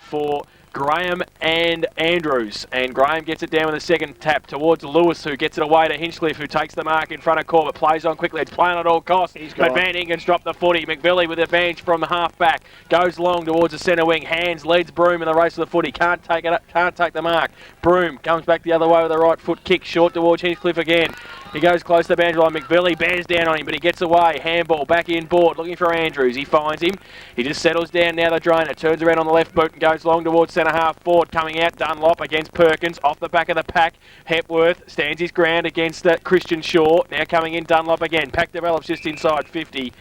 for Graham and Andrews, and Graham gets it down with a second tap towards Lewis, who gets it away to Hinchcliffe, who takes the mark in front of Corbett, plays on quickly, it's playing at all costs, but Van Ingen's dropped the footy. McVilly with advantage from the half back, goes long towards the centre wing, hands, leads Broome in the race of the footy, can't take it up, can't take the mark. Broome comes back the other way with a right foot kick, short towards Hinchcliffe again. He goes close to the boundary line. McVilly bears down on him, but he gets away. Handball back in board, looking for Andrews. He finds him. He just settles down now, the drainer. Turns around on the left boot and goes long towards centre half forward. Coming out, Dunlop against Perkins. Off the back of the pack, Hepworth stands his ground against Christian Shaw. Now coming in, Dunlop again. Pack develops just inside 50,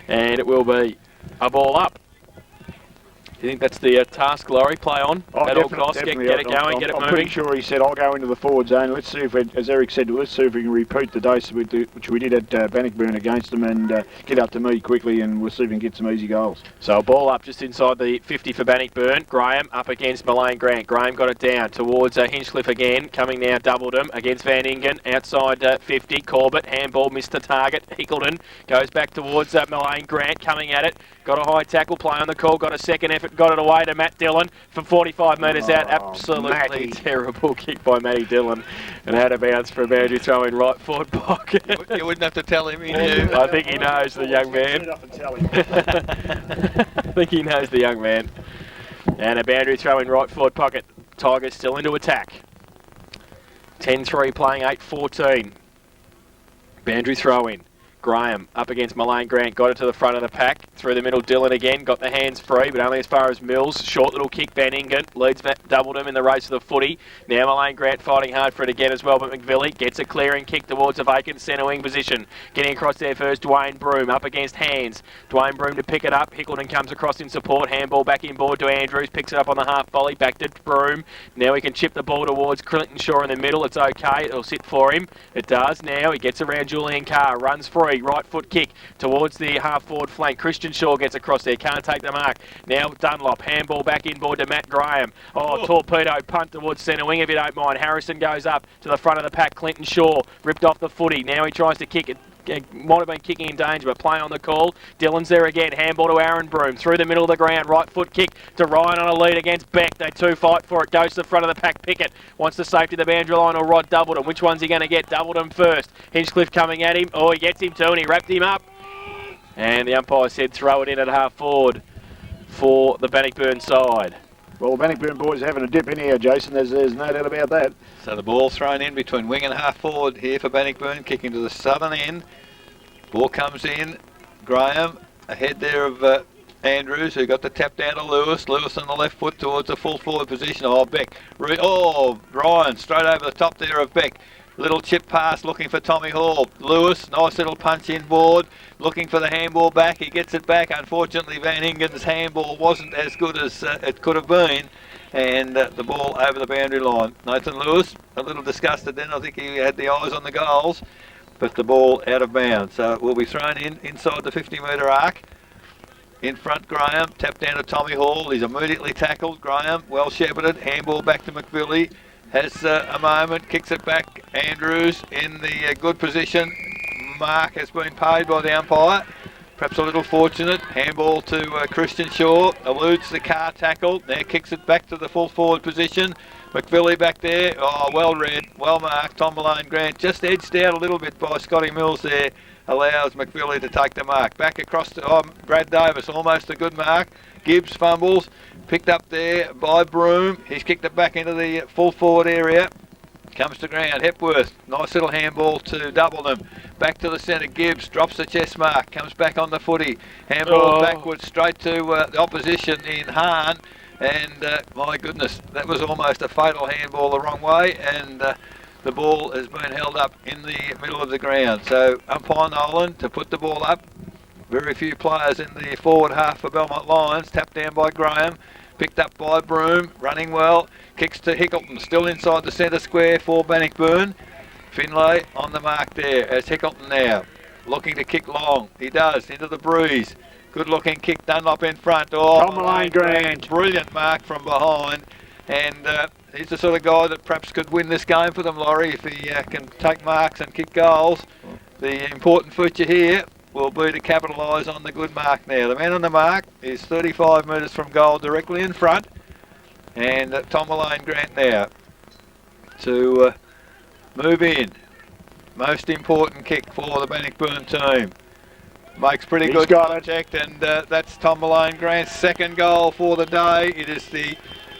and it will be a ball up. You think that's the task, Laurie? Play on at all costs, get it going, get it moving. I'm pretty sure he said, I'll go into the forward zone. Let's see if, as Eric said, let's see if we can repeat the dose which we did at Bannockburn against them, and get up to me quickly, and we'll see if we can get some easy goals. So a ball up just inside the 50 for Bannockburn. Graham up against Mullane Grant. Graham got it down towards Hinchcliffe again. Coming now, doubled him against Van Ingen. Outside 50, Corbett. Handball missed the target. Hickleton goes back towards Mullane Grant. Coming at it. Got a high tackle, play on the call. Got a second effort. Got it away to Matt Dillon from 45 metres out. Absolutely terrible kick by Matty Dillon. And out of bounds for a boundary throw in right forward pocket. You wouldn't have to tell him, he knew. I think he knows, the young man. I think he knows the young man. And a boundary throw in right forward pocket. Tigers still into attack. 10-3 playing 8-14. Boundary throw in. Graham up against Mullane Grant, got it to the front of the pack, through the middle, Dillon again, got the hands free, but only as far as Mills. Short little kick, Van Ingen leads, doubled him in the race of the footy. Now Mullane Grant fighting hard for it again as well, but McVilly gets a clearing kick towards a vacant centre wing position. Getting across there first, Dwayne Broome up against Hands. Dwayne Broome to pick it up, Hickleton comes across in support, handball back in board to Andrews, picks it up on the half volley, back to Broome. Now he can chip the ball towards Clinton Shaw in the middle, it's okay, it'll sit for him. It does now, he gets around Julian Carr, runs free, right foot kick towards the half forward flank. Christian Shaw gets across there, can't take the mark. Now Dunlop, handball back in board to Matt Graham. Torpedo punt towards centre wing if you don't mind. Harrison goes up to the front of the pack. Clinton Shaw ripped off the footy. Now he tries to kick it. Might have been kicking in danger, but play on the call. Dillon's there again. Handball to Aaron Broome. Through the middle of the ground. Right foot kick to Ryan on a lead against Beck. They two fight for it. Goes to the front of the pack. Pickett wants the safety of the boundary line or Rod Doubledon. Which one's he going to get? Doubledon first. Hinchcliffe coming at him. Oh, he gets him too, and he wrapped him up. And the umpire said throw it in at half forward for the Bannockburn side. Well, the Bannockburn boys are having a dip in here, Jason. There's no doubt about that. So the ball thrown in between wing and half forward here for Bannockburn, kicking to the southern end. Ball comes in. Graham ahead there of Andrews, who got the tap down to Lewis. Lewis on the left foot towards the full forward position. Oh, Beck. Ryan straight over the top there of Beck. Little chip pass looking for Tommy Hall. Lewis, nice little punch in board, looking for the handball back. He gets it back. Unfortunately, Van Ingen's handball wasn't as good as it could have been. And the ball over the boundary line. Nathan Lewis, a little disgusted then. I think he had the eyes on the goals. But the ball out of bounds. So it will be thrown in inside the 50-metre arc. In front, Graham, tap down to Tommy Hall. He's immediately tackled. Graham, well shepherded. Handball back to McVilly. Has a moment, kicks it back. Andrews in the good position. Mark has been paid by the umpire. Perhaps a little fortunate. Handball to Christian Shaw. Eludes the Carr tackle. Now kicks it back to the full forward position. McVilly back there. Oh, well read, well marked. Tom Mullane Grant just edged out a little bit by Scotty Mills there. Allows McVilly to take the mark. Back across to Brad Davis. Almost a good mark. Gibbs fumbles. Picked up there by Broome. He's kicked it back into the full forward area. Comes to ground. Hepworth. Nice little handball to Doubledon. Back to the centre. Gibbs drops the chest mark. Comes back on the footy. Handball backwards straight to the opposition in Hahn. And my goodness, that was almost a fatal handball the wrong way. And the ball has been held up in the middle of the ground. So umpire Nolan to put the ball up. Very few players in the forward half for Belmont Lions. Tapped down by Graham. Picked up by Broome. Running well. Kicks to Hickleton. Still inside the centre square for Bannockburn. Finlay on the mark there as Hickleton now. Looking to kick long. He does. Into the breeze. Good looking kick. Dunlop in front. Oh, Tom Mullane Grant. Brilliant mark from behind. And he's the sort of guy that perhaps could win this game for them, Laurie, if he can take marks and kick goals. The important feature here will be to capitalise on the good mark now. The man on the mark is 35 metres from goal directly in front. And Tom Malone Grant now to move in. Most important kick for the Bannockburn team. Makes pretty good contact, and that's Tom Malone Grant's second goal for the day. It is the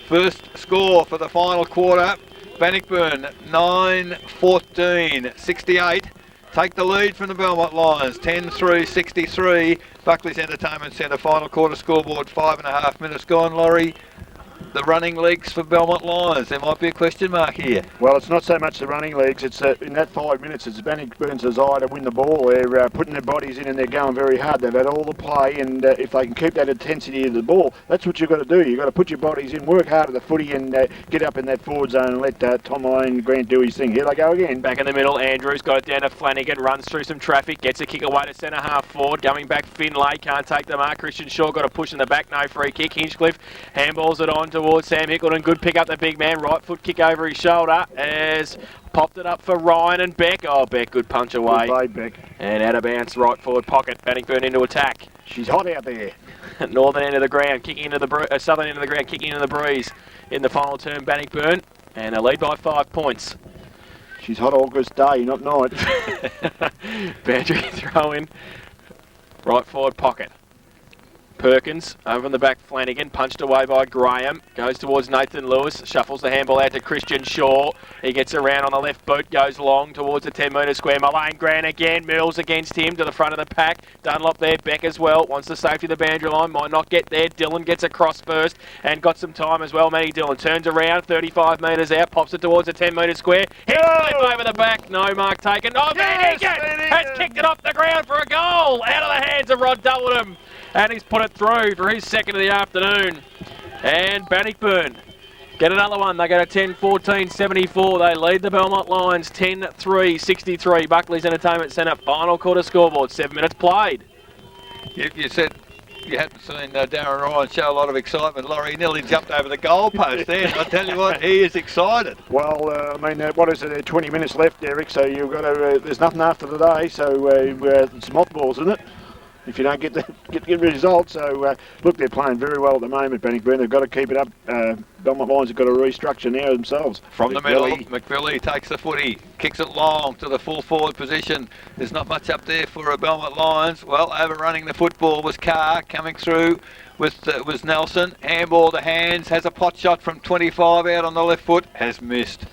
first score for the final quarter. Bannockburn 9-14-68. Take the lead from the Belmont Lions, 10-3-63. Buckley's Entertainment Centre final quarter scoreboard, 5.5 minutes gone. Laurie, the running legs for Belmont Lions. There might be a question mark here. Well, it's not so much the running legs. It's in that 5 minutes, it's Bannockburn's desire to win the ball. They're putting their bodies in and they're going very hard. They've had all the play, and if they can keep that intensity of the ball, that's what you've got to do. You've got to put your bodies in, work hard at the footy, and get up in that forward zone and let Tom Malone Grant do his thing. Here they go again. Back in the middle, Andrews got it down to Flanagan, runs through some traffic, gets a kick away to centre half forward. Going back, Finlay can't take the mark. Christian Shaw got a push in the back, no free kick. Hinchcliffe handballs it on towards Sam Hickleton. Good pick up the big man, right foot kick over his shoulder as popped it up for Ryan and Beck. Oh, Beck, good punch away. Good play, Beck. And out of bounds, right forward pocket. Bannockburn into attack. She's hot out there. Northern end of the ground, kicking into the southern end of the ground, kicking into the breeze in the final term. Bannockburn, and a lead by 5 points. She's hot August day, not night. Boundary throw in, right forward pocket. Perkins over in the back, Flanagan punched away by Graham, goes towards Nathan Lewis, shuffles the handball out to Christian Shaw. He gets around on the left boot, goes long towards the 10-metre square. Malane Grant again, Mills against him to the front of the pack. Dunlop there, Beck as well, wants the safety of the boundary line, might not get there. Dillon gets across first and got some time as well. Matty Dillon turns around, 35 metres out, pops it towards the 10-metre square. Hit over the back, no mark taken. Oh, Van Egan has kicked it off the ground for a goal out of the hands of Rod Doubledham. And he's put it through for his second of the afternoon. And Bannockburn get another one. They go to 10-14-74. They lead the Belmont Lions 10-3-63. Buckley's Entertainment Centre final quarter scoreboard. 7 minutes played. You said you hadn't seen Darren Ryan show a lot of excitement. Laurie nearly jumped over the goalpost there. I tell you what, he is excited. Well, I mean, what is it? 20 minutes left, Eric. So you've got to. There's nothing after today. So it's mothballs, isn't it? If you don't get the results. So look, they're playing very well at the moment, Bannockburn. They've got to keep it up. Belmont Lions have got to restructure now themselves. From the middle, McVilly takes the footy, kicks it long to the full forward position. There's not much up there for Belmont Lions. Well, overrunning the football was Carr, coming through was Nelson. Handball to Hands, has a pot shot from 25 out on the left foot, has missed.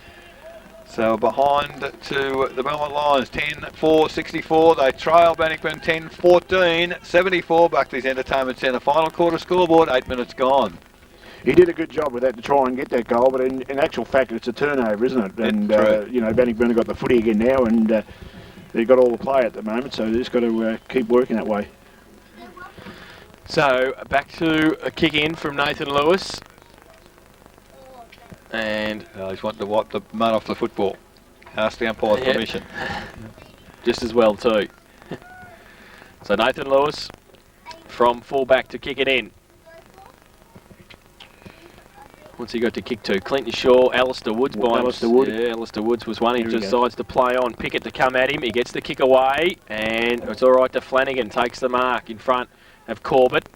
So behind to the Belmont Lions, 10-4-64. They trail Bannockburn 10-14-74. Buckley's Entertainment Centre final quarter scoreboard, 8 minutes gone. He did a good job with that to try and get that goal, but in actual fact, it's a turnover, isn't it? And you know, Bannockburn have got the footy again now, and they've got all the play at the moment. So they've just got to keep working that way. So back to a kick in from Nathan Lewis. And he's wanting to wipe the mud off the football. Ask the umpire's permission. Just as well too. So Nathan Lewis from fullback to kick it in. What's he got to kick to? Clinton Shaw, Alistair Woods by him. Alistair Woods. Yeah, Alistair Woods was one. He decides to play on. Pickett to come at him. He gets the kick away, and it's all right to Flanagan. Takes the mark in front of Corbett.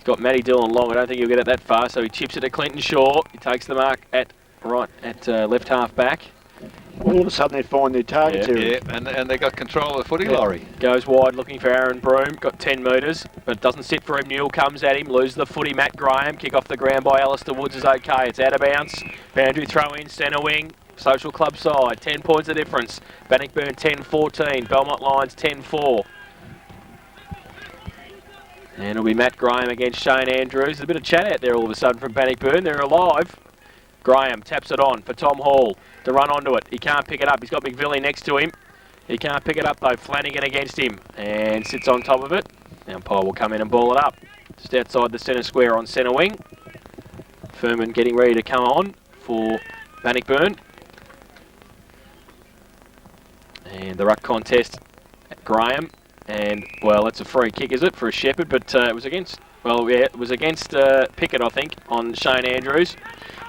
Got Matty Dillon long. I don't think he'll get it that far, so he chips it to Clinton Shaw. He takes the mark at left half back. All of a sudden they find their targets here. Yeah, and they got control of the footy, Laurie. Goes wide looking for Aaron Broome. Got 10 metres, but doesn't sit for him. Newell comes at him, loses the footy. Matt Graham, kick off the ground by Alistair Woods is okay. It's out of bounds. Boundary throw in, centre wing. Social club side, 10 points of difference. Bannockburn 10-14, Belmont Lions 10-4. And it'll be Matt Graham against Shane Andrews. There's a bit of chat out there all of a sudden from Bannockburn. They're alive. Graham taps it on for Tom Hall to run onto it. He can't pick it up. He's got McVilly next to him. He can't pick it up though. Flanagan against him and sits on top of it. The umpire will come in and ball it up. Just outside the centre square on centre wing. Furman getting ready to come on for Bannockburn. And the ruck contest at Graham. And, well, it's a free kick, is it, for a Shepherd? But it was against, well, yeah, it was against Pickett, I think, on Shane Andrews.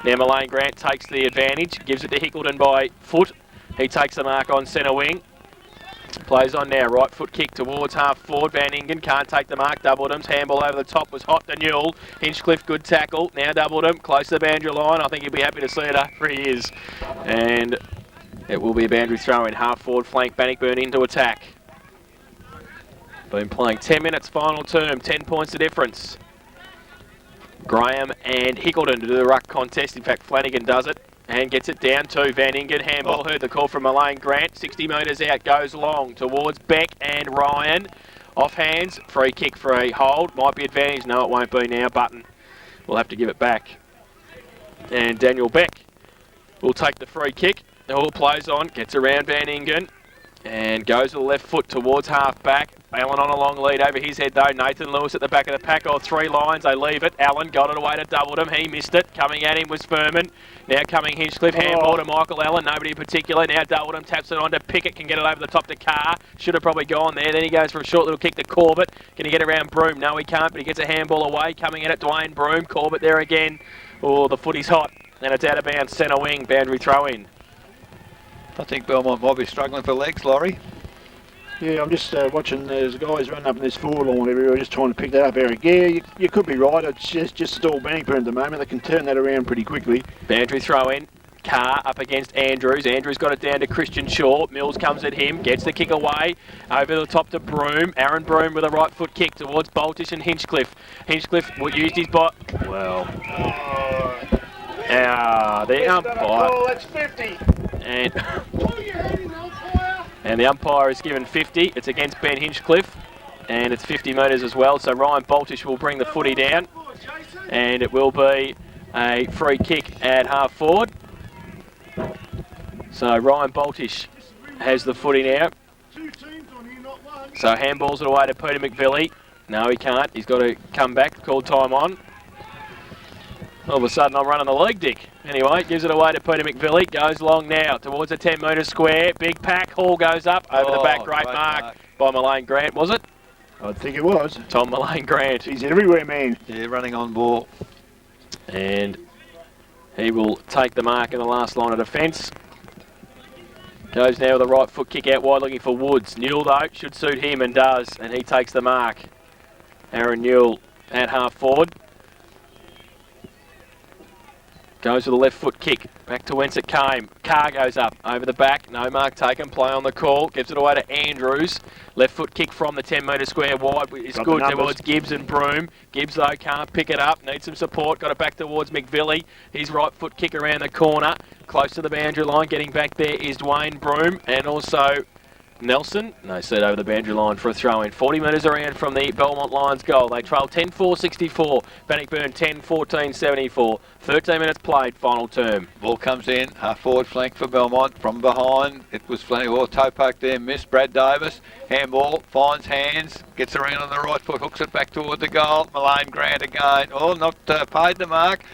Now Malane Grant takes the advantage, gives it to Hickleton by foot. He takes the mark on centre wing. Plays on now, right foot kick towards half forward. Van Ingen can't take the mark. Doubledham's handball over the top was hot to Newell. Hinchcliffe, good tackle. Now Doubledham, close to the boundary line. I think he'll be happy to see it after he is. And it will be a boundary throw in. Half forward flank, Bannockburn into attack. Been playing 10 minutes, final term, 10 points the difference. Graham and Hickleton to do the ruck contest. In fact, Flanagan does it and gets it down to Van Ingen. Handball, heard the call from Elaine Grant. 60 metres out, goes long towards Beck and Ryan. Off hands, free kick for a hold. Might be advantage. No, it won't be now. Button will have to give it back. And Daniel Beck will take the free kick. All plays on, gets around Van Ingen and goes to the left foot towards half back. Allen on a long lead over his head though. Nathan Lewis at the back of the pack. Oh, 3 lines. They leave it. Allen got it away to Doubledham. He missed it. Coming at him was Furman. Now coming Hinchcliffe. Handball to Michael Allen. Nobody in particular. Now Doubledham taps it on to Pickett. Can get it over the top to Carr. Should have probably gone there. Then he goes for a short little kick to Corbett. Can he get around Broome? No, he can't, but he gets a handball away. Coming at it, Dwayne Broome. Corbett there again. Oh, the footy's hot. And it's out of bounds. Centre wing. Boundary throw in. I think Belmont might be struggling for legs, Laurie. Yeah, I'm just watching those guys running up in this forward line everywhere, just trying to pick that up, Eric. Yeah, you could be right. It's just stall Bannockburn at the moment. They can turn that around pretty quickly. Boundary throw in. Carr up against Andrews. Andrews got it down to Christian Shaw. Mills comes at him, gets the kick away. Over the top to Broome. Aaron Broome with a right foot kick towards Boltish and Hinchcliffe. Hinchcliffe used his bot. Well. The umpire. That's 50. And the umpire is given 50. It's against Ben Hinchcliffe. And it's 50 metres as well. So Ryan Boltish will bring the footy down. And it will be a free kick at half forward. So Ryan Boltish has the footy now. So handballs it away to Peter McVilly. No, he can't. He's got to come back. Called time on. All of a sudden, I'm running the leg, Dick. Anyway, gives it away to Peter McVilly. Goes long now towards the 10 metre square. Big pack. Hall goes up over the back. Great mark by Mullane Grant, was it? I think it was. Tom Mullane Grant. He's everywhere, man. Yeah, running on ball. And he will take the mark in the last line of defence. Goes now with a right foot kick out wide looking for Woods. Newell, though, should suit him and does. And he takes the mark. Aaron Newell at half forward. Goes with a left foot kick. Back to whence it came. Carr goes up over the back. No mark taken. Play on the call. Gives it away to Andrews. Left foot kick from the 10 metre square wide is good towards Gibbs and Broome. Gibbs, though, can't pick it up. Needs some support. Got it back towards McVilly. His right foot kick around the corner. Close to the boundary line. Getting back there is Dwayne Broome and also Nelson. No set over the boundary line for a throw in. 40 metres around from the Belmont Lions goal. They trail 10-4-64. Bannockburn 10-14-74. 13 minutes played, final term. Ball comes in, half forward flank for Belmont. From behind, it was flank. Oh, toe poke there, missed. Brad Davis. Handball, finds hands, gets around on the right foot, hooks it back toward the goal. Mullane Grant again. Oh, not paid the mark.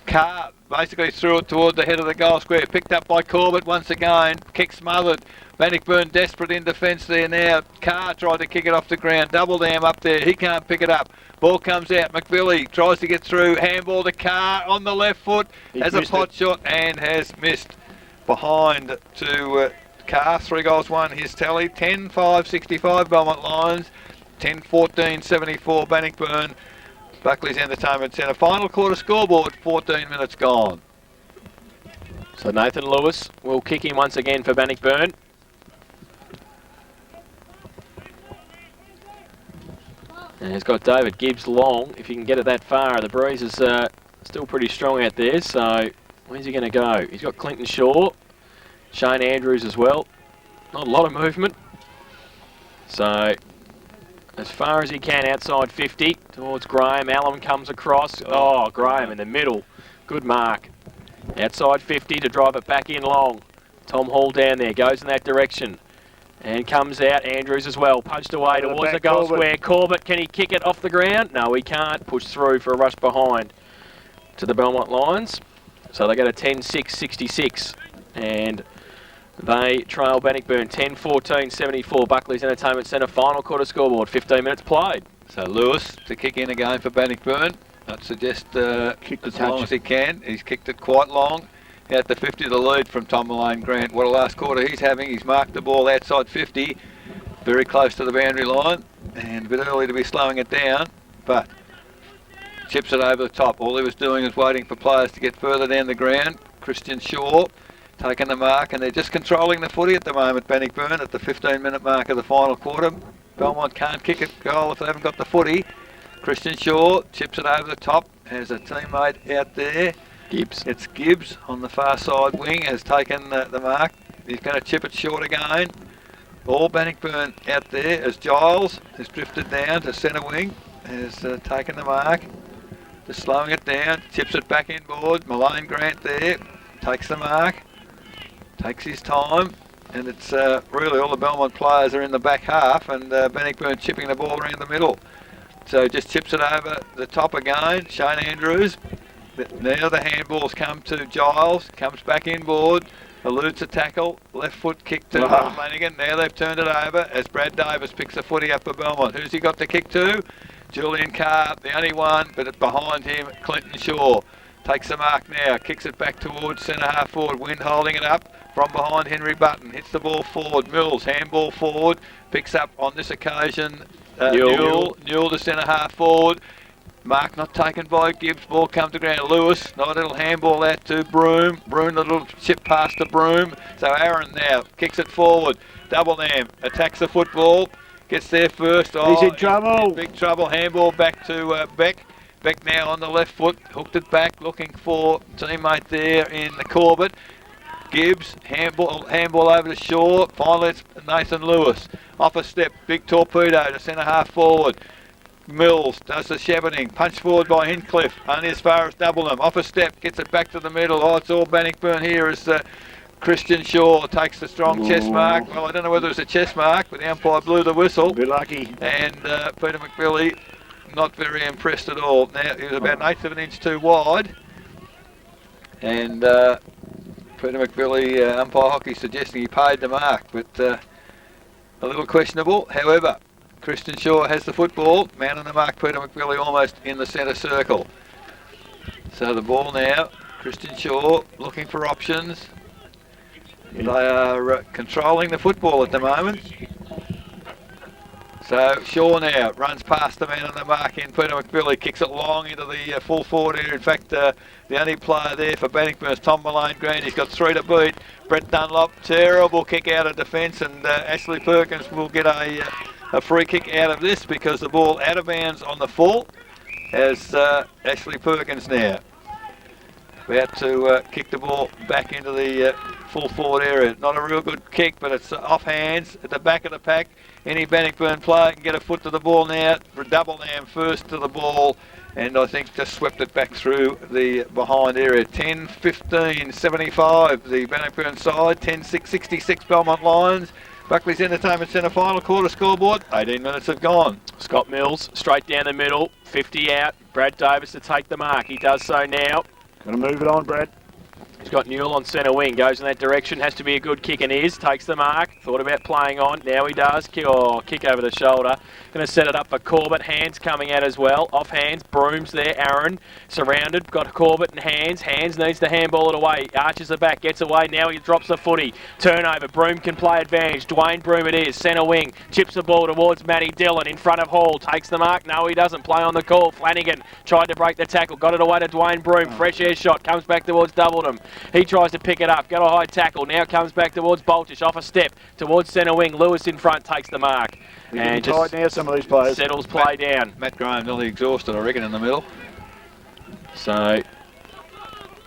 Carr basically threw it toward the head of the goal square. Picked up by Corbett once again. Kick smothered. Bannockburn desperate in defence there now. Carr tried to kick it off the ground. Doubledham up there. He can't pick it up. Ball comes out. McVilly tries to get through. Handball to Carr on the left foot. Has a pot shot and has missed. Behind to Carr. 3 goals, 1. His tally. 10-5-65 Belmont Lions. 10-14-74 Bannockburn. Buckley's Entertainment Centre. Final quarter scoreboard. 14 minutes gone. So Nathan Lewis will kick in once again for Bannockburn. And he's got David Gibbs long. If he can get it that far, the breeze is still pretty strong out there. So where's he going to go? He's got Clinton Shaw, Shane Andrews as well. Not a lot of movement. So as far as he can outside 50 towards Graham. Allen comes across. Oh, Graham in the middle. Good mark. Outside 50 to drive it back in long. Tom Hall down there, goes in that direction. And comes out, Andrews as well. Punched away towards the goal square. Corbett, can he kick it off the ground? No, he can't. Push through for a rush behind to the Belmont Lions. So they go to 10-6-66. And they trail Bannockburn 10-14-74. Buckley's Entertainment Centre final quarter scoreboard. 15 minutes played. So Lewis to kick in again for Bannockburn. I'd suggest kick as long as he can. He's kicked it quite long. out the 50 the lead from Tom Malone Grant. What a last quarter he's having. He's marked the ball outside 50, very close to the boundary line, and a bit early to be slowing it down, but chips it over the top. All he was doing was waiting for players to get further down the ground. Christian Shaw taking the mark, and they're just controlling the footy at the moment, Bannockburn, at the 15-minute mark of the final quarter. Belmont can't kick a goal if they haven't got the footy. Christian Shaw chips it over the top, has a teammate out there. Gibbs. It's Gibbs on the far side wing, has taken the mark. He's going to chip it short again. All Bannockburn out there as Giles has drifted down to centre wing, has taken the mark. Just slowing it down, chips it back inboard. Malone Grant there, takes the mark, takes his time, and it's really all the Belmont players are in the back half, and Bannockburn chipping the ball around the middle. So just chips it over the top again. Shane Andrews. Now the handballs come to Giles, comes back inboard, eludes a tackle, left foot kick to Flanagan. Now they've turned it over as Brad Davis picks the footy up for Belmont. Who's he got the kick to? Julian Carr, the only one, but behind him, Clinton Shaw. Takes the mark now, kicks it back towards centre half forward. Wind holding it up from behind Henry Button. Hits the ball forward. Mills, handball forward. Picks up on this occasion Newell to centre half forward. Mark not taken by Gibbs. Ball comes to ground. Lewis, nice little handball out to Broome. Broome, the little chip past to Broome. So Aaron now kicks it forward. Double Nam attacks the football. Gets there first. He's in trouble. In big trouble. Handball back to Beck. Beck now on the left foot. Hooked it back. Looking for teammate there in the Corbett. Gibbs. Handball over to Shaw. Finally it's Nathan Lewis. Off a step. Big torpedo to centre half forward. Mills does the shepherding, punch forward by Hincliffe, only as far as Doubleham, off a step, gets it back to the middle. Oh, it's all Bannockburn here as Christian Shaw takes the strong chest mark. Well, I don't know whether it was a chest mark, but the umpire blew the whistle. Be lucky. And Peter McBilly not very impressed at all. Now, he was about an eighth of an inch too wide. And Peter McBilly, umpire hockey, suggesting he paid the mark, but a little questionable. However, Christian Shaw has the football, man on the mark, Peter McBilly almost in the centre circle. So the ball now, Christian Shaw looking for options. They are controlling the football at the moment. So Shaw now runs past the man on the mark in Peter McBilly, kicks it long into the full forward area. In fact, the only player there for Bannockburn is Tom Malone Grant. He's got 3 to beat. Brett Dunlop, terrible kick out of defence, and Ashley Perkins will get a free kick out of this because the ball out of bounds on the full as Ashley Perkins now about to kick the ball back into the full forward area. Not a real good kick, but it's off hands at the back of the pack. Any Bannockburn player can get a foot to the ball now. Double Nam first to the ball, and I think just swept it back through the behind area. 10-15, 75 the Bannockburn side, 10-6, 66 Belmont Lions. Buckley's Entertainment Centre final quarter scoreboard. 18 minutes have gone. Scott Mills straight down the middle, 50 out. Brad Davis to take the mark. He does so now. Gonna move it on, Brad. He's got Newell on centre wing, goes in that direction, has to be a good kick and is, takes the mark, thought about playing on, now he does, kick over the shoulder, going to set it up for Corbett, hands coming out as well, off hands, Broome's there, Aaron, surrounded, got Corbett and Hands needs to handball it away, arches it back, gets away, now he drops the footy, turnover, Broome can play advantage, Dwayne Broome it is, centre wing, chips the ball towards Matty Dillon in front of Hall, takes the mark, no he doesn't, play on the call, Flanagan tried to break the tackle, got it away to Dwayne Broome, fresh air shot, comes back towards Doubleham. He tries to pick it up, got a high tackle, now comes back towards Boltish, off a step, towards centre wing, Lewis in front takes the mark. And just now some of these players. Settles play down. Matt Graham nearly exhausted, I reckon, in the middle. So,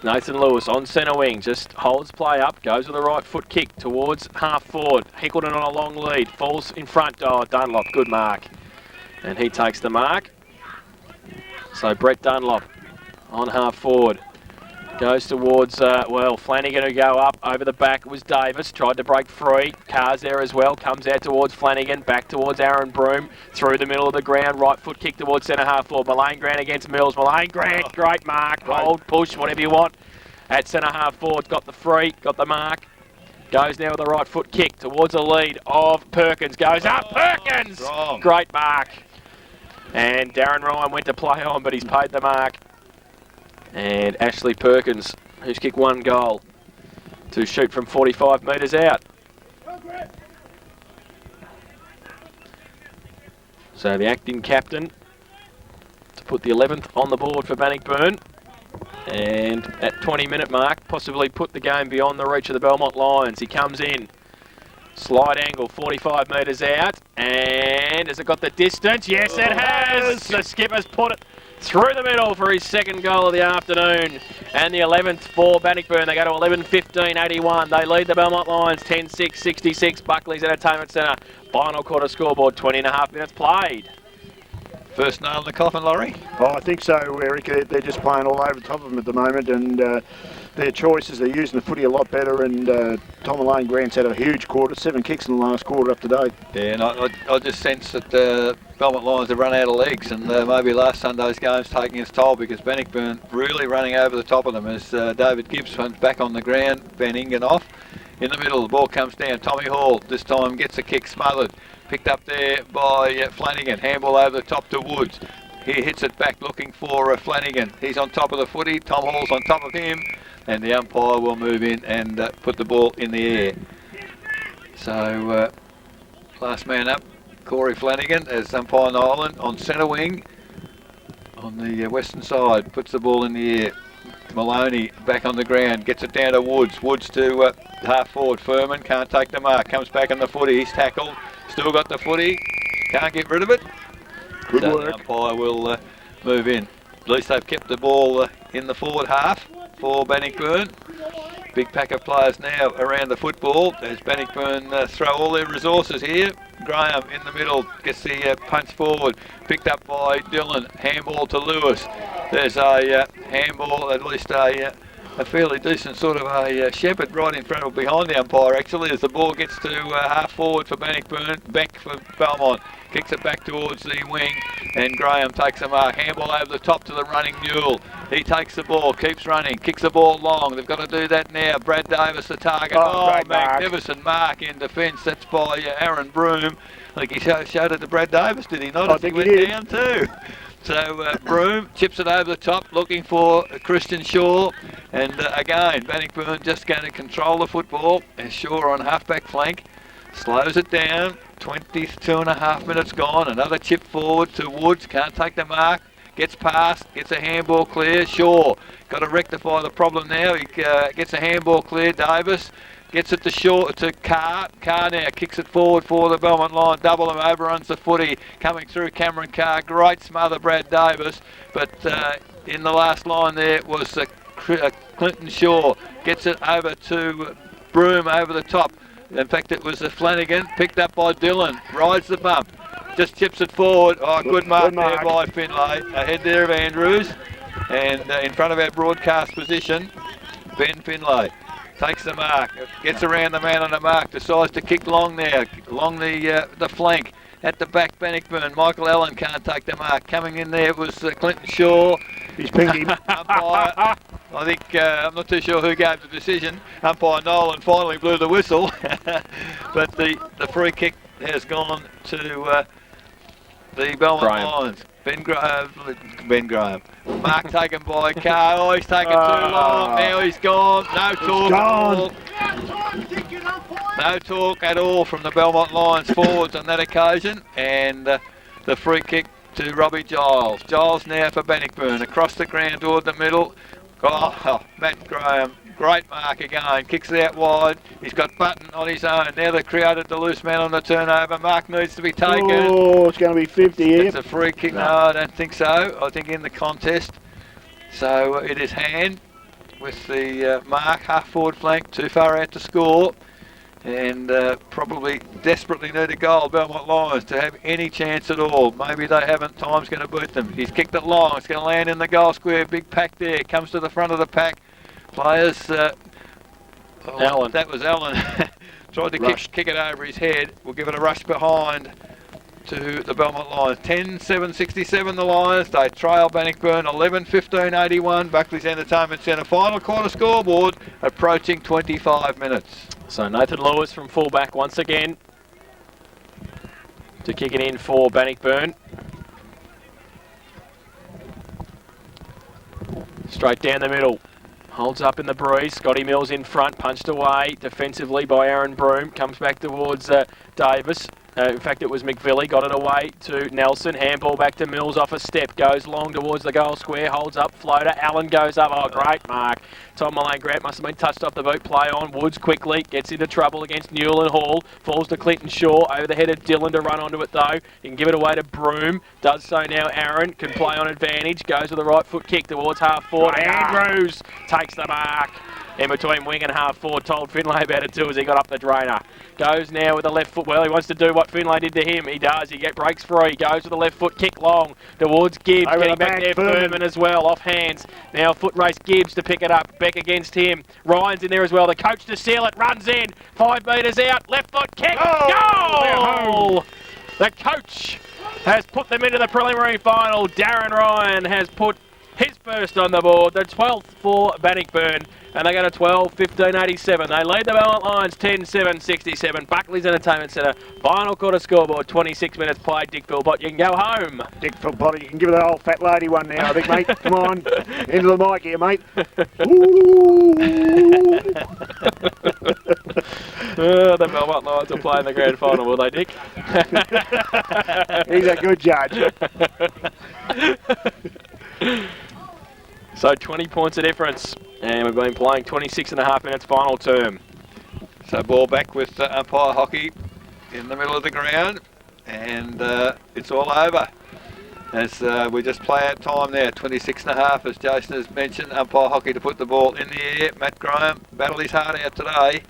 Nathan Lewis on centre wing, just holds play up, goes with a right foot kick towards half forward. Hickleton on a long lead, falls in front, Dunlop, good mark. And he takes the mark. So Brett Dunlop on half forward. Goes towards, Flanagan who go up. Over the back was Davis. Tried to break free. Carr's there as well. Comes out towards Flanagan. Back towards Aaron Broome. Through the middle of the ground. Right foot kick towards centre half forward. Malane Grant against Mills. Malane Grant, great mark. Hold, push, whatever you want. At centre half forward. Got the free. Got the mark. Goes now with the right foot kick towards a lead of Perkins. Goes up. Perkins! Strong. Great mark. And Darren Ryan went to play on, but he's paid the mark. And Ashley Perkins, who's kicked 1 goal to shoot from 45 metres out. So the acting captain to put the 11th on the board for Bannockburn. And at 20-minute mark, possibly put the game beyond the reach of the Belmont Lions. He comes in. Slide angle, 45 metres out. And has it got the distance? Yes, it has! The skipper's put it through the middle for his 2nd goal of the afternoon. And the 11th for Bannockburn. They go to 11-15-81. They lead the Belmont Lions 10-6-66. Buckley's Entertainment Centre. Final quarter scoreboard, 20.5 minutes played. First nail in the coffin, Laurie? Oh, I think so, Eric. They're just playing all over the top of them at the moment, and their choices, they're using the footy a lot better, and Tom Elaine Grant's had a huge quarter, 7 kicks in the last quarter up to date. Yeah, and I just sense that Belmont Lions have run out of legs, and maybe last Sunday's game's taking its toll, because Bannockburn really running over the top of them as David Gibbs runs back on the ground, Van Ingen off. In the middle, the ball comes down. Tommy Hall this time gets a kick smothered. Picked up there by Flanagan. Handball over the top to Woods. He hits it back looking for Flanagan. He's on top of the footy. Tom Hall's on top of him. And the umpire will move in and put the ball in the air. So, last man up, Corey Flanagan as umpire Nolan on centre wing. On the western side, puts the ball in the air. Maloney back on the ground, gets it down to Woods. Woods to half forward. Furman can't take the mark. Comes back on the footy. He's tackled. Still got the footy. Can't get rid of it. Good So work. the umpire will move in. At least they've kept the ball in the forward half for Bannockburn. Big pack of players now around the football as Bannockburn throw all their resources here. Graham in the middle gets the punch forward. Picked up by Dillon. Handball to Lewis. There's a handball, at least a fairly decent sort of a shepherd right in front of behind the umpire actually as the ball gets to half forward for Bannockburn, back for Belmont. Kicks it back towards the wing and Graham takes a mark. Handball over the top to the running mule. He takes the ball, keeps running, kicks the ball long. They've got to do that now. Brad Davis the target. Oh, great mark. Magnificent mark in defence. That's by Aaron Broom. I think he showed it to Brad Davis, did he not? I think he went did. down too. So Broom chips it over the top looking for Christian Shaw and again Bannockburn just going to control the football and Shaw on half-back flank slows it down. 22.5 minutes gone. Another chip forward to Woods, can't take the mark, gets past, gets a handball clear. Shaw got to rectify the problem now. He gets a handball clear. Davis gets it to Shaw, to Carr. Carr now kicks it forward for the Belmont line. Double him, overruns the footy. Coming through Cameron Carr. Great smother, Brad Davis. But in the last line there was Clinton Shaw. Gets it over to Broom over the top. In fact, it was Flanagan. Picked up by Dillon. Rides the bump. Just chips it forward. Oh, good mark there by Finlay. Ahead there of Andrews. And in front of our broadcast position, Ben Finlay. Takes the mark, gets around the man on the mark, decides to kick long now, along the flank. At the back, Bannockburn. Michael Allen can't take the mark. Coming in there was Clinton Shaw. He's pinged him. Umpire, I think, I'm not too sure who gave the decision. Umpire Nolan finally blew the whistle. But the free kick has gone to the Belmont Lions. Ben Graham. Mark taken by Carr. Oh, he's taken too long. Now he's gone. No talk at all. No talk at all from the Belmont Lions forwards on that occasion. And the free kick to Robbie Giles. Giles now for Bannockburn. Across the ground toward the middle. Oh, Matt Graham. Great mark again. Kicks it out wide. He's got Button on his own. Now they've created the loose man on the turnover. Mark needs to be taken. Oh, it's going to be 50 here. It's a free kick. No, I don't think so. I think in the contest. So it is hand with the mark, half forward flank, too far out to score. And probably desperately need a goal, Belmont Lions, to have any chance at all. Maybe they haven't. Time's going to boot them. He's kicked it long. It's going to land in the goal square. Big pack there. Comes to the front of the pack. Players, Allen. That was Allen. Tried to kick it over his head. We'll give it a rush behind to the Belmont Lions. 10-7-67 the Lions. They trail Bannockburn 11-15-81. Buckley's Entertainment Centre. Final quarter scoreboard approaching 25 minutes. So Nathan Lewis from fullback once again to kick it in for Bannockburn. Straight down the middle. Holds up in the breeze. Scotty Mills in front, punched away defensively by Aaron Broome. Comes back towards Davis. In fact, it was McVilly. Got it away to Nelson. Handball back to Mills off a step. Goes long towards the goal square. Holds up. Floater. Allen goes up. Oh, great mark. Tom Malone Grant must have been touched off the boot. Play on. Woods quickly. Gets into trouble against Newell and Hall. Falls to Clinton Shaw. Over the head of Dillon to run onto it, though. He can give it away to Broome. Does so now. Aaron can play on advantage. Goes with the right foot kick towards half forward. Andrews takes the mark. In between wing and half forward, told Finlay about it too as he got up the drainer. Goes now with the left foot. Well, he wants to do what Finlay did to him. He does. He breaks free. Goes with the left foot, kick long towards Gibbs. Over Getting the back back, there, Furman as well, off hands. Now foot race Gibbs to pick it up. Beck against him. Ryan's in there as well. The coach to seal it. Runs in. 5 metres out. Left foot kick. Goal! The coach has put them into the preliminary final. Darren Ryan has put his first on the board. The 12th for Bannockburn. And they go to 12-15-87. They lead the Belmont Lions 10-7-67. Buckley's Entertainment Centre. Final quarter scoreboard. 26 minutes played. Dick Philpott, you can go home. Dick Philpott, you can give it that old fat lady one now, I think, mate. Come on. Into the mic here, mate. The Belmont Lions will play in the grand final, will they, Dick? He's a good judge. So 20 points of difference. And we've been playing 26.5 minutes final term. So ball back with umpire hockey in the middle of the ground, and it's all over. As we just play out time there, 26.5 as Jason has mentioned. Umpire hockey to put the ball in the air. Matt Graham battled his heart out today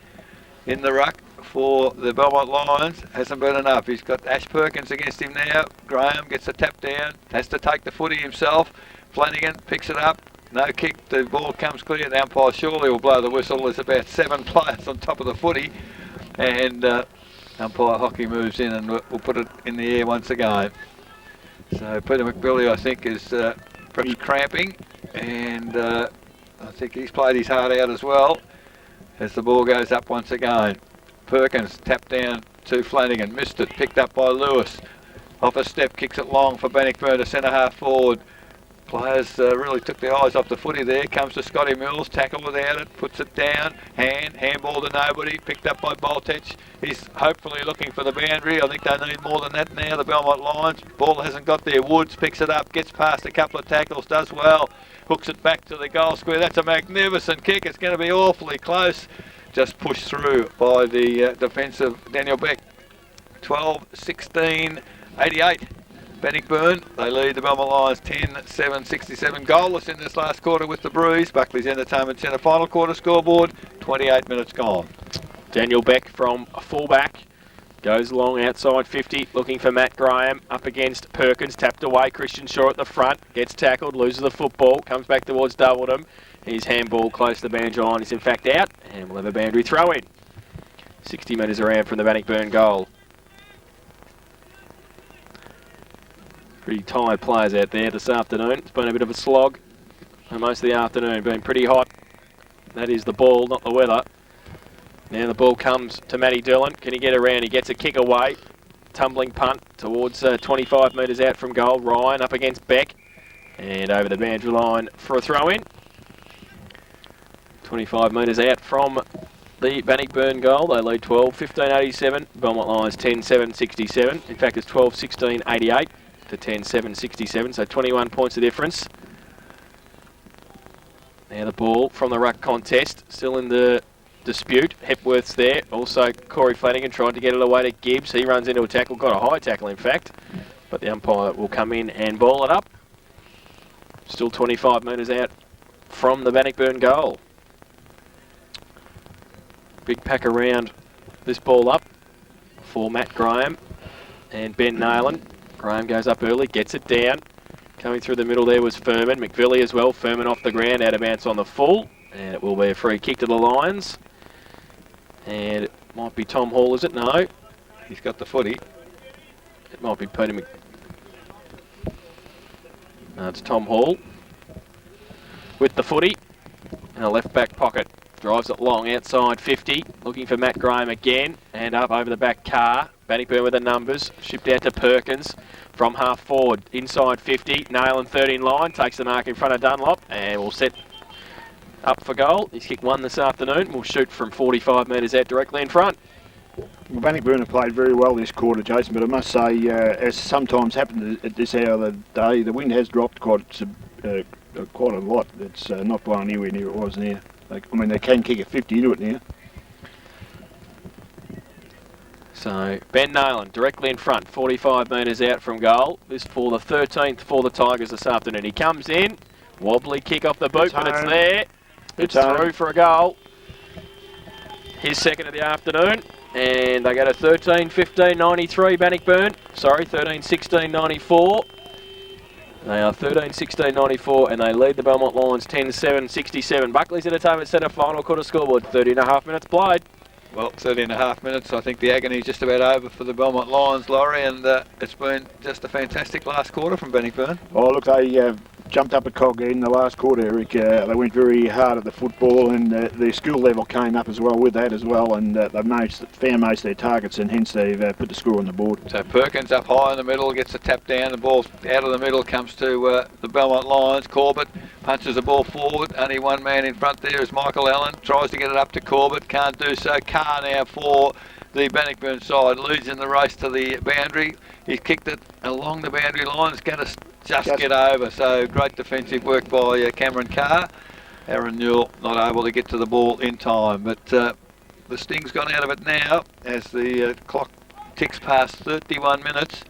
in the ruck for the Belmont Lions. Hasn't been enough. He's got Ash Perkins against him now. Graham gets a tap down, has to take the footy himself. Flanagan picks it up. No kick, the ball comes clear. The umpire surely will blow the whistle. There's about 7 players on top of the footy. And umpire hockey moves in and we'll put it in the air once again. So Peter McBilly, I think, is perhaps cramping. And I think he's played his heart out as well as the ball goes up once again. Perkins tapped down to Flanagan. Missed it, picked up by Lewis. Off a step, kicks it long for Bannockburn to centre half forward. Players really took their eyes off the footy there. Comes to Scotty Mills, tackle without it, puts it down, handball to nobody, picked up by Boltech. He's hopefully looking for the boundary. I think they need more than that now, the Belmont Lions. Ball hasn't got there. Woods picks it up, gets past a couple of tackles, does well, hooks it back to the goal square. That's a magnificent kick. It's going to be awfully close. Just pushed through by the defensive Daniel Beck. 12-16-88. Bannockburn, they lead the Belmont Lions 10-7-67. Goalless in this last quarter with the Breeze. Buckley's Entertainment Centre final quarter scoreboard, 28 minutes gone. Daniel Beck from fullback goes along outside 50, looking for Matt Graham. Up against Perkins, tapped away. Christian Shaw at the front, gets tackled, loses the football, comes back towards Doubledham. His handball close to the boundary line is in fact out, and we'll have a boundary throw in. 60 metres around from the Bannockburn goal. Pretty tired players out there this afternoon. It's been a bit of a slog. And most of the afternoon been pretty hot. That is the ball, not the weather. Now the ball comes to Matty Dillon. Can he get around? He gets a kick away. Tumbling punt towards 25 metres out from goal. Ryan up against Beck. And over the boundary line for a throw in. 25 metres out from the Bannockburn goal. They lead 12-15-87. Belmont Lions 10-7-67. In fact, it's 12-16-88. To 10-7-67, so 21 points of difference. Now the ball from the ruck contest, still in the dispute. Hepworth's there. Also, Corey Flanagan tried to get it away to Gibbs. He runs into a tackle, got a high tackle in fact. But the umpire will come in and ball it up. Still 25 metres out from the Bannockburn goal. Big pack around this ball up for Matt Graham and Ben Nayland. Graham goes up early, gets it down. Coming through the middle there was Furman. McVilly as well. Furman off the ground, out of bounds on the full. And it will be a free kick to the Lions. And it might be Tom Hall, is it? No. He's got the footy. It might be Peter No, it's Tom Hall. With the footy. In a left back pocket. Drives it long outside 50. Looking for Matt Graham again. And up over the back car. Bannockburn with the numbers, shipped out to Perkins from half forward, inside 50, Nail and 13 line, takes the mark in front of Dunlop and will set up for goal. He's kicked one this afternoon. Will shoot from 45 metres out directly in front. Well, Bannockburn have played very well this quarter, Jason, but I must say, as sometimes happens at this hour of the day, the wind has dropped quite a lot. It's not blowing anywhere near it was now. I mean, they can kick a 50 into it now. So Ben Nayland directly in front, 45 metres out from goal. This for the 13th for the Tigers this afternoon. He comes in, wobbly kick off the boot, but it's there. It's through for a goal. His second of the afternoon, and they go to 13-15-93 Bannockburn. Sorry, 13-16-94. They are 13-16-94, and they lead the Belmont Lions 10-7-67. Buckley's at a time at centre final quarter scoreboard, 30.5 minutes played. Well, 30.5 minutes. I think the agony is just about over for the Belmont Lions, Laurie, and it's been just a fantastic last quarter from Bannockburn. Oh, look, they jumped up a cog in the last quarter, Eric. They went very hard at the football, and their skill level came up as well with that as well, and they've found most of their targets, and hence they've put the score on the board. So Perkins up high in the middle, gets a tap down, the ball out of the middle, comes to the Belmont Lions. Corbett punches the ball forward, only one man in front there is Michael Allen, tries to get it up to Corbett, can't do so. Carr now for the Bannockburn side, leads in the race to the boundary. He's kicked it along the boundary line, it's going to just get over, so great defensive work by Cameron Carr. Aaron Newell not able to get to the ball in time, but the sting's gone out of it now as the clock ticks past 31 minutes.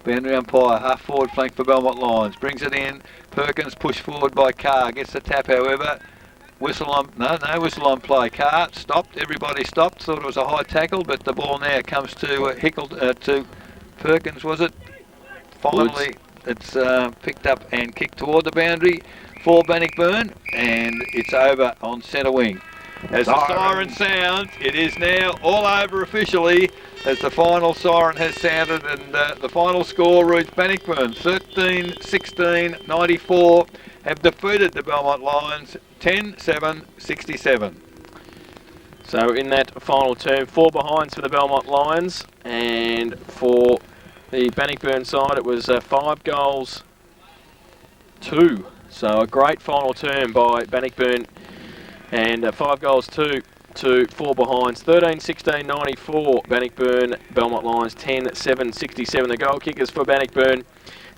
Boundary umpire, half forward flank for Belmont Lions, brings it in. Perkins pushed forward by Carr, gets the tap however. Whistle on, no whistle on play. Carr stopped, everybody stopped, thought it was a high tackle, but the ball now comes to to Perkins, was it? Finally, Woods. It's picked up and kicked toward the boundary for Bannockburn, and it's over on centre wing. As the siren sounds, it is now all over officially as the final siren has sounded, and the final score reads Bannockburn 13-16-94 have defeated the Belmont Lions 10-7-67. So in that final term, 4 behinds for the Belmont Lions, and for the Bannockburn side it was 5 goals 2. So a great final term by Bannockburn, and 5 goals 2 to 4 behinds. 13-16-94 Bannockburn, Belmont Lions 10-7-67. The goal kickers for Bannockburn,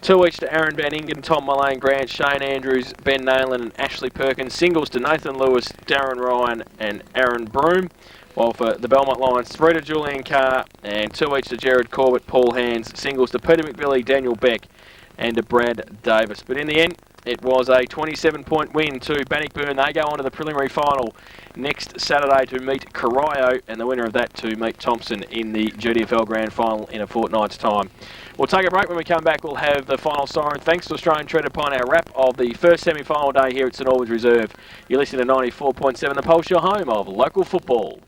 2 each to Aaron Van Ingen, Tom Mullane, Grant, Shane Andrews, Ben Nayland and Ashley Perkins. Singles to Nathan Lewis, Darren Ryan and Aaron Broom. While for the Belmont Lions, 3 to Julian Carr and 2 each to Jared Corbett, Paul Hands. Singles to Peter McVillie, Daniel Beck and to Brad Davis. But in the end, it was a 27-point win to Bannockburn. They go on to the preliminary final next Saturday to meet Corio, and the winner of that to meet Thompson in the GDFL Grand Final in a fortnight's time. We'll take a break. When we come back, we'll have the final siren. Thanks to Australian Tread upon our wrap of the first semi-final day here at St Albans Reserve. You're listening to 94.7, The Pulse, your home of local football.